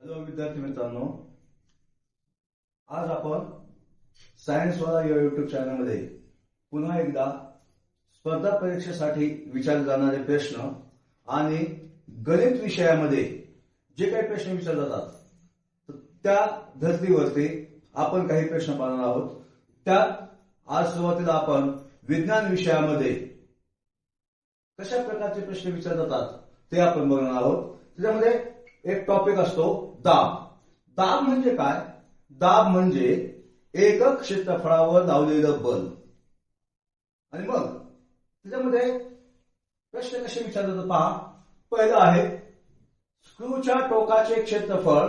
Hello विद्यार्थी मित्रांनो, आज आपण सायन्स वाला या युट्यूब चॅनलमध्ये पुन्हा एकदा स्पर्धा परीक्षेसाठी विचारले जाणारे प्रश्न आणि गणित विषयामध्ये जे काही प्रश्न विचारले जातात त्या धर्तीवरती आपण काही प्रश्न पाहणार आहोत. त्यात आज सुरुवातीला आपण विज्ञान विषयामध्ये कशा प्रकारचे प्रश्न विचारले जातात ते आपण बघणार आहोत. त्याच्यामध्ये एक टॉपिक असतो दाब. दाब म्हणजे काय? दाब म्हणजे एकक क्षेत्रफळावर लावलेलं बल. आणि मग त्याच्यामध्ये प्रश्न कसे विचारले जातात पहा. पहिला आहे स्क्रूच्या टोकाचे क्षेत्रफळ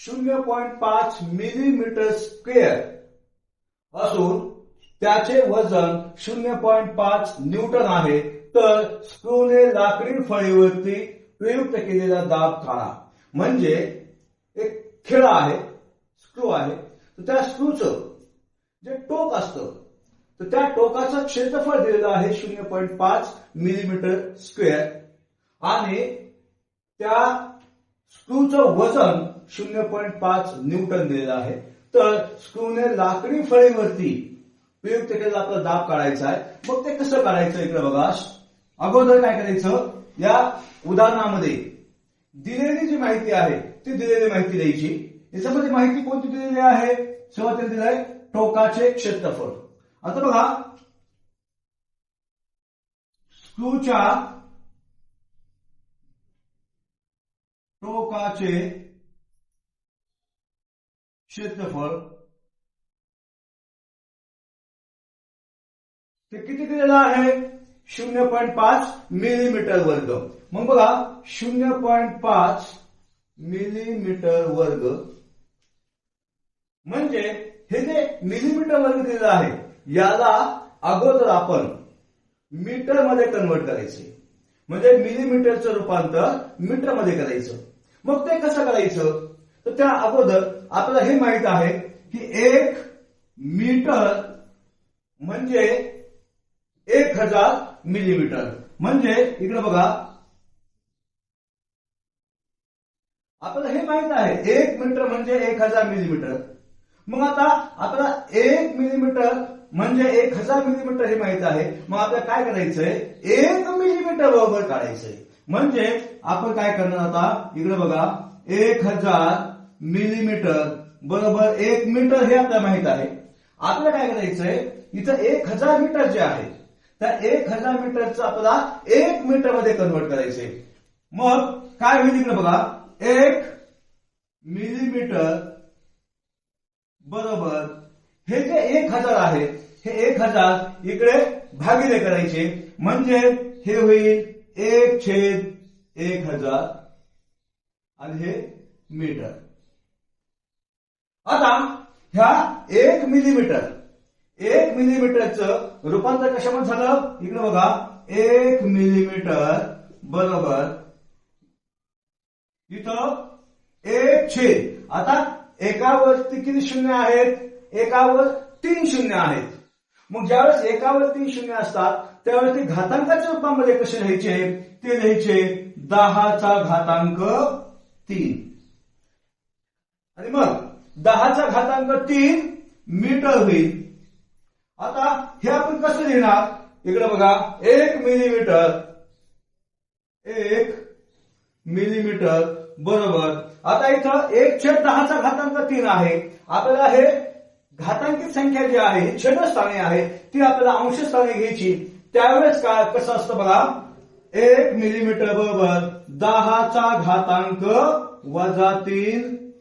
0.5 मिलीमीटर स्क्वेअर असून त्याचे वजन 0.5 न्यूटन आहे, तर स्क्रूने लाकडी फळीवरती प्रयुक्त केलेला दाब काढा. म्हणजे एक खिळा आहे, स्क्रू आहे, तर त्या स्क्रूचं जे टोक असतं तर त्या टोकाचं क्षेत्रफळ दिलेलं आहे 0.5 मिलीमीटर स्क्वेअर आणि त्या स्क्रूचं वजन 0.5 न्यूटन दिलेलं आहे. तर स्क्रूने लाकडी फळीवरती प्रयुक्त केलेला आपला दाब काढायचा आहे. मग ते कसं काढायचं इकडे बघा. अगोदर काय करायचं, या उदाहरणामध्ये दिलेली जी माहिती आहे ती दिलेली माहिती द्यायची. याच्यामध्ये माहिती कोणती दिलेली आहे? सुरुवातीला दिलं आहे टोकाचे क्षेत्रफळ. आता बघा, स्क्रूच्या टोकाचे क्षेत्रफळ ते किती दिलेलं आहे? 0.5 मिलीमीटर वर्ग. मग बघा 0.5 मिलीमीटर वर्ग म्हणजे हे जे मिलीमीटर वर्ग दिलेलं आहे याला अगोदर आपण मीटर मध्ये कन्वर्ट करायचे. म्हणजे मिलीमीटरचं रूपांतर मीटर मध्ये करायचं. मग ते कसं करायचं? तर त्या अगोदर आपल्याला हे माहित आहे की 1 मीटर म्हणजे 1000 मिलीमीटर. म्हणजे इकडे बघा आपल्याला हे माहित आहे 1 मीटर म्हणजे 1000 मिलीमीटर. मग आता आपल्याला 1 मिलीमीटर म्हणजे 1000 मिलीमीटर हे माहित आहे. मग आपल्याला काय करायचंय? 1 मिलीमीटर बरोबर काढायचंय. म्हणजे आपण काय करणार आता इकडे बघा 1000 मिलीमीटर बरोबर 1 मीटर हे आपल्याला माहित आहे. आपल्याला काय करायचंय, इथं 1000 मीटर जे आहे त्या 1000 मीटरचं आपल्याला 1 मीटर मध्ये कन्वर्ट करायचे. मग काय होईल इकडे बघा 1 मिलीमीटर बरोबर हे जे 1000 आहे हे 1000 इकडे भागिले करायचे. म्हणजे हे होईल 1/1000 आणि हे मीटर. आता ह्या 1 मिलीमीटरचं रूपांतर कशामध्ये झालं? इकडे बघा 1 मिलीमीटर बरोबर इथं 1/. आता एकावरती किती शून्य आहेत? एकावर 3 शून्य आहेत. मग ज्यावेळेस एकावर 3 शून्य असतात त्यावेळेस ते घातांकाच्या रूपामध्ये कसे लिहायचे? ते लिहायचे 10⁻³ आणि मग 10⁻³ मीटर होईल. आता हे आपण कसं लिहिणार? इकडे बघा 1 मिलीमीटर बरोबर. आता इथं 1/10⁻³ आहे. आपल्याला हे घातांकित संख्या जी आहे छेदस्थानी आहे ती आपल्याला अंशस्थानी घ्यायची. त्यावेळेस काय कसं असतं बघा 1 मिलीमीटर बरोबर 10⁻³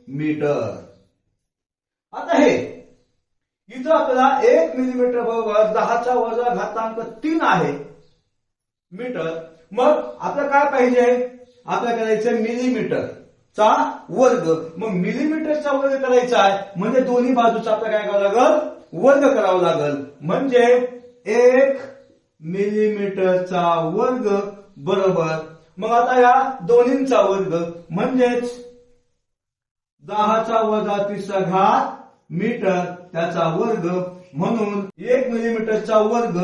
मीटर. आता हे इथं आपल्याला 1 मिलीमीटर बरोबर 10⁻³ आहे मीटर. मग आपल्याला काय पाहिजे? आपल्याला करायचं मिलीमीटरचा वर्ग. मग मिलीमीटरचा वर्ग करायचा आहे म्हणजे दोन्ही बाजूचा आपल्याला काय करावं लागल? वर्ग करावा लागल. म्हणजे 1 मिलीमीटरचा वर्ग बरोबर मग आता या दोन्हींचा वर्ग म्हणजेच 10⁻³ मीटर त्याचा वर्ग. म्हणून 1 मिलीमीटरचा वर्ग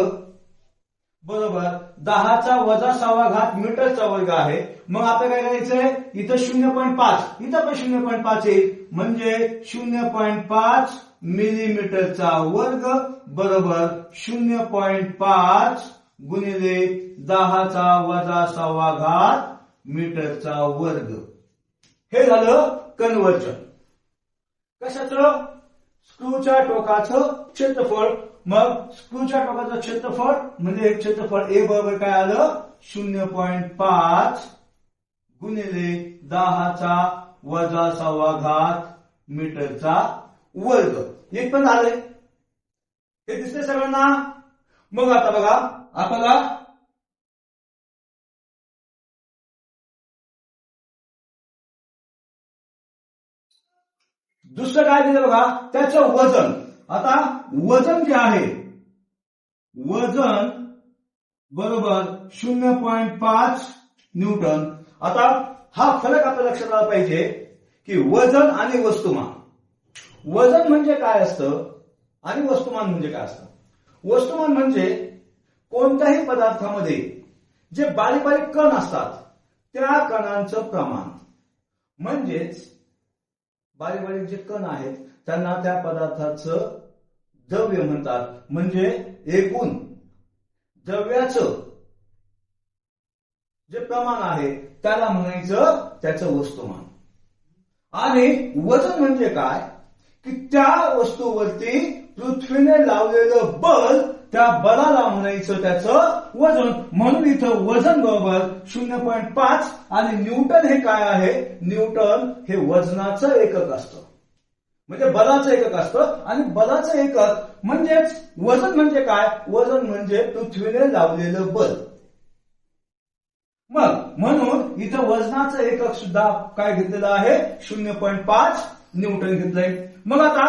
बरोबर 10⁻⁶ मीटरचा वर्ग आहे. मग आपल्याला काय करायचंय, इथं 0.5, इथं पण 0.5 येईल, म्हणजे 0.5 मिलीमीटरचा वर्ग बरोबर 0.5 गुणिले 10⁻⁶ मीटरचा वर्ग. हे झालं कन्वर्जन. कशाचं? स्क्रूच्या टोकाचं क्षेत्रफळ. मग स्क्रूच्या टोकाचं क्षेत्रफळ म्हणजे क्षेत्रफळ ए बरोबर काय आलं, 0.5 गुणिले 10⁻⁶ मीटरचा वर्ग. एक पण झालंय, हे दिसतंय सगळ्यांना. मग आता बघा आपल्याला दुसरं काय दिलं बघा, त्याचं वजन. आता वजन जे आहे, वजन बरोबर 0.5 न्यूटन. आता हा फरक आपल्या लक्षात आला पाहिजे की वजन आणि वस्तुमान. वजन म्हणजे काय असतं आणि वस्तुमान म्हणजे काय असतं. वस्तुमान म्हणजे कोणत्याही पदार्थामध्ये जे बारीक बारीक कण असतात त्या कणांचं प्रमाण. म्हणजेच बारीक बारीक जे कण आहेत त्यांना त्या पदार्थाचं द्रव्य म्हणतात. म्हणजे एकूण द्रव्याचं जे प्रमाण आहे त्याला म्हणायचं त्याचं वस्तुमान. आणि वजन म्हणजे काय की त्या वस्तूवरती पृथ्वीने लावलेलं बल, त्या बलाला म्हणायचं त्याचं वजन. म्हणून इथं वजन बरोबर 0.5 आणि न्यूटन हे काय आहे, न्यूटन हे वजनाचं एकक असतं, म्हणजे बलाचं एकक असतं. आणि बलाचं एकक म्हणजेच वजन म्हणजे काय, वजन म्हणजे पृथ्वीने लावलेलं बल. मग म्हणून इथं वजनाचं एकक सुद्धा काय घेतलेलं आहे, 0.5 न्यूटन घेतलंय. मग आता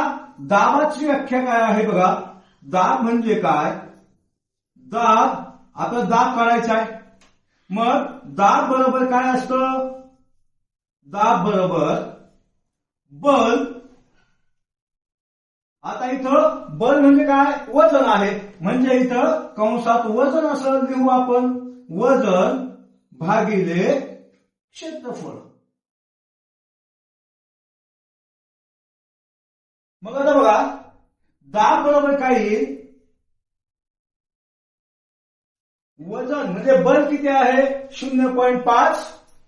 दाबाची व्याख्या काय आहे बघा. दाब म्हणजे काय, दाब, आपला दाब काढायचा आहे. मग दाब बरोबर काय असतं, दाब बरोबर बल. आता इथं बल म्हणजे काय, वजन आहे, म्हणजे इथं कंसात वजन असं लिहू आपण, वजन भागिले क्षेत्रफळ. मग आता बघा दाब बरोबर काय येईल, वजन म्हणजे बल किती आहे, 0.5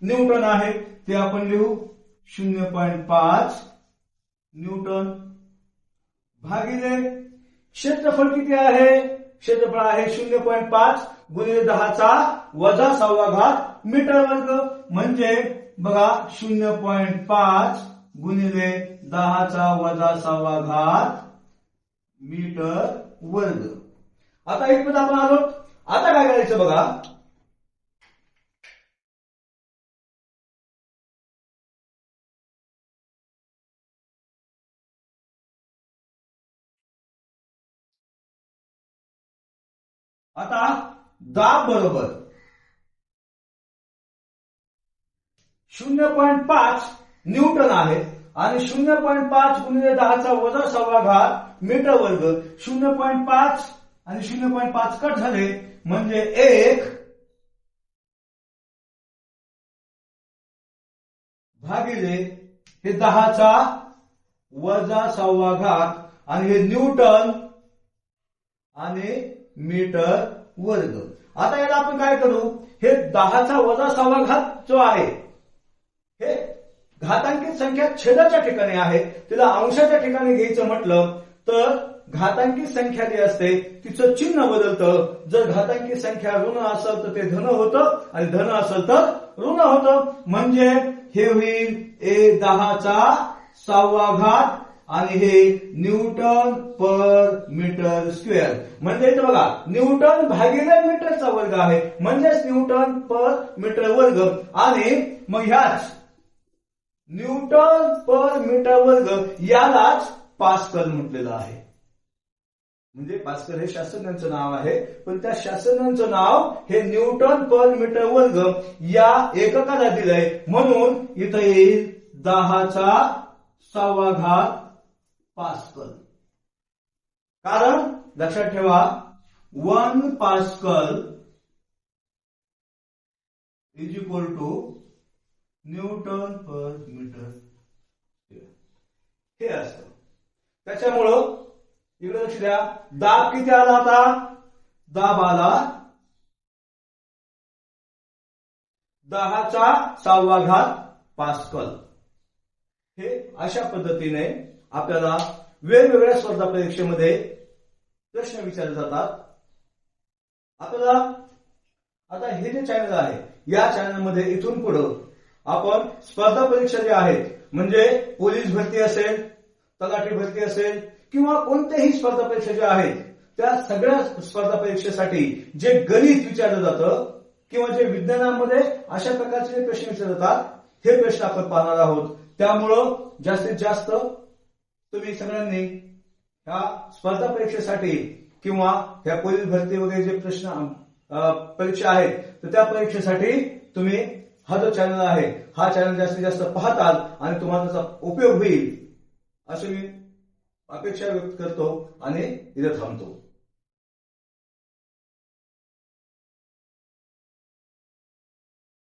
न्यूटन आहे, ते आपण लिहू 0.5 न्यूटन भागिले क्षेत्रफळ किती आहे, क्षेत्रफळ आहे 0.5 गुणिले 10⁻⁶ मीटर वर्ग. म्हणजे बघा 0.5 गुणिले 10⁻⁶ मीटर वर्ग. आता इथपर्यंत आपण आलो. आता काय करायचं बघा, आता दाब बरोबर 0.5 न्यूटन आहे आणि 0.5 गुणिले 10⁻⁶ मीटर वर्ग. 0.5 आणि 0.5 कट झाले म्हणजे 1 भागिले हे 10⁻⁶ आणि हे न्यूटन आणि मीटर वर्ग. आता याला आपण काय करू, हे 10⁻⁻ जो आहे हे घातांकित संख्या छेदाच्या ठिकाणी आहे, तिला अंशाच्या ठिकाणी घ्यायचं म्हटलं तर घातांकित संख्या जी असते तिचं चिन्ह बदलतं. जर घातांकित संख्या ऋण असेल तर ते धन होतं आणि धन असेल तर ऋण होतं. म्हणजे हे होईल a10⁻⁶ आणि हे न्यूटन पर मीटर स्क्वेअर. म्हणजे इथे बघा न्यूटन भागिले मीटरचा वर्ग आहे, म्हणजेच न्यूटन पर मीटर वर्ग. आणि मग ह्याच न्यूटन पर मीटर वर्ग यालाच पास्कल म्हटलेलं आहे. म्हणजे पास्कल हे शास्त्रज्ञांचं नाव आहे, पण त्या शास्त्रज्ञांचं नाव हे न्यूटन पर मीटर वर्ग या एककाला दिलंय. म्हणून इथं येईल 10⁻⁶ पास्कल. कारण लक्षात ठेवा 1 pascal is equal to newton per metre हे असतं. त्याच्यामुळं इकडे लक्ष द्या, दाब किती आला आता, दाब आला 10⁶ पास्कल. हे अशा पद्धतीने आपल्याला वेगवेगळ्या स्पर्धा परीक्षेमध्ये प्रश्न विचारले जातात. आपल्याला आता हे जे चॅनल आहे, या चॅनलमध्ये इथून पुढे आपण स्पर्धा परीक्षा ज्या आहेत, म्हणजे पोलीस भरती असेल, तलाठी भरती असेल किंवा कोणत्याही स्पर्धा परीक्षा ज्या आहेत, त्या सगळ्या स्पर्धा परीक्षेसाठी जे गणित विचारलं जातं किंवा जे विज्ञानामध्ये अशा प्रकारचे जे प्रश्न विचारले जातात, हे प्रश्न आपण पाहणार आहोत. त्यामुळं जास्तीत जास्त तुम्ही सगळ्यांनी ह्या स्पर्धा परीक्षेसाठी किंवा ह्या पोलीस भरती वगैरे जे प्रश्न परीक्षा आहेत, तर त्या परीक्षेसाठी तुम्ही हा जो चॅनल आहे, हा चॅनल जास्तीत जास्त पाहताल आणि तुम्हाला त्याचा उपयोग होईल अशी मी अपेक्षा व्यक्त करतो आणि इथे थांबतो.